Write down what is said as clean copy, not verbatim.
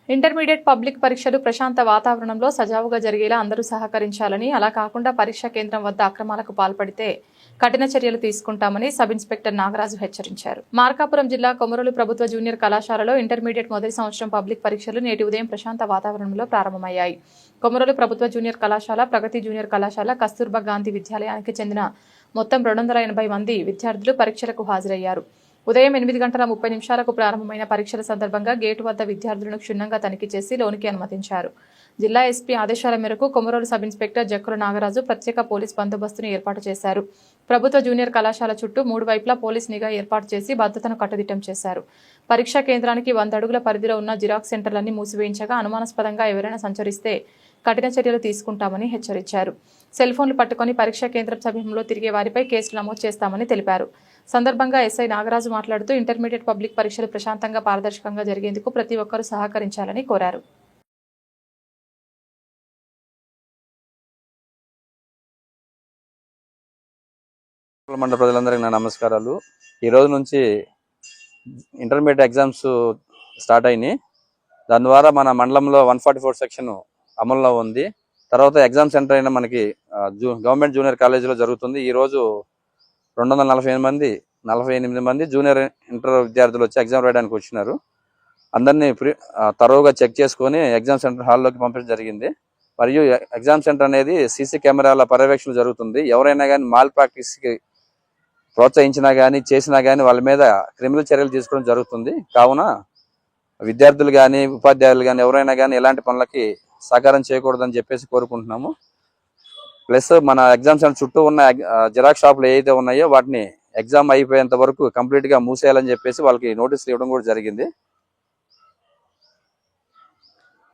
Intermediate public పరీక్షలు ప్రశాంత వాతావరణంలో సజావుగా జరిగేలా అందరూ సహకరించాలని, అలా కాకుండా పరీక్షా కేంద్రం వద్ద అక్రమాలకు పాల్పడితే కఠిన చర్యలు తీసుకుంటామని సబ్ ఇన్స్పెక్టర్ నాగరాజు హెచ్చరించారు. మార్కాపురం జిల్లా కొమరోలు ప్రభుత్వ జూనియర్ కళాశాలలో ఇంటర్మీడియట్ మొదటి సంవత్సరం పబ్లిక్ పరీక్షలు నేటి ఉదయం ప్రశాంత వాతావరణంలో ప్రారంభమయ్యాయి. కొమరోలు ప్రభుత్వ జూనియర్ కళాశాల, ప్రగతి జూనియర్ కళాశాల, కస్తూర్బా గాంధీ విద్యాలయానికి చెందిన మొత్తం 280 మంది విద్యార్థులు పరీక్షలకు హాజరయ్యారు. ఉదయం 8:30 ప్రారంభమైన పరీక్షల సందర్భంగా గేటు వద్ద విద్యార్థులను క్షుణ్ణంగా తనిఖీ చేసి లోనికి అనుమతించారు. జిల్లా ఎస్పీ ఆదేశాల మేరకు కొమరోలు సబ్ ఇన్స్పెక్టర్ జక్కుల నాగరాజు ప్రత్యేక పోలీస్ బందోబస్తును ఏర్పాటు చేశారు. ప్రభుత్వ జూనియర్ కళాశాల చుట్టూ 3 వైపులా పోలీస్ నిఘా ఏర్పాటు చేసి భద్రతను కట్టుదిట్టం చేశారు. పరీక్షా కేంద్రానికి 100 అడుగుల పరిధిలో ఉన్న జిరాక్స్ సెంటర్లన్నీ మూసివేయించగా అనుమానాస్పదంగా ఎవరైనా సంచరిస్తే కఠిన చర్యలు తీసుకుంటామని హెచ్చరించారు. సెల్ ఫోన్లు పట్టుకుని పరీక్షా కేంద్రం సమీపంలో తిరిగే వారిపై కేసులు నమోదు చేస్తామని తెలిపారు. సందర్భంగా ఎస్ఐ నాగరాజు మాట్లాడుతూ ఇంటర్మీడియట్ పబ్లిక్ పరీక్షలు ప్రశాంతంగా పారదర్శకంగా జరిగేందుకు ప్రతి ఒక్కరూ సహకరించాలని కోరారు. మండల ప్రజలందరికీ నా నమస్కారాలు. ఈ రోజు నుంచి ఇంటర్మీడియట్ ఎగ్జామ్స్ స్టార్ట్ అయినాయి. దాని ద్వారా మన మండలంలో 144 సెక్షన్ అమల్లో ఉంది. తర్వాత ఎగ్జామ్ సెంటర్ అయినా మనకి గవర్నమెంట్ జూనియర్ కాలేజీలో జరుగుతుంది. ఈరోజు 248 మంది జూనియర్ ఇంటర్ విద్యార్థులు వచ్చి ఎగ్జామ్ రాయడానికి వచ్చినారు. అందరినీ తరోగా చెక్ చేసుకొని ఎగ్జామ్ సెంటర్ హాల్లోకి పంపించడం జరిగింది. మరియు ఎగ్జామ్ సెంటర్ అనేది సీసీ కెమెరాల పర్యవేక్షణ జరుగుతుంది. ఎవరైనా కానీ మాల్ ప్రాక్టీస్కి ప్రోత్సహించినా కానీ చేసినా కానీ వాళ్ళ మీద క్రిమినల్ చర్యలు తీసుకోవడం జరుగుతుంది. కావున విద్యార్థులు కానీ ఉపాధ్యాయులు కానీ ఎవరైనా కానీ ఎలాంటి పనులకి సహకారం చేయకూడదని చెప్పేసి కోరుకుంటున్నాము. ప్లస్ మన ఎగ్జామ్ సెంటర్ చుట్టూ ఉన్న జిరాక్స్ షాపులు ఏవైతే ఉన్నాయో వాటిని ఎగ్జామ్ అయిపోయేంత వరకు కంప్లీట్గా మూసేయాలని చెప్పేసి వాళ్ళకి నోటీసులు ఇవ్వడం కూడా జరిగింది.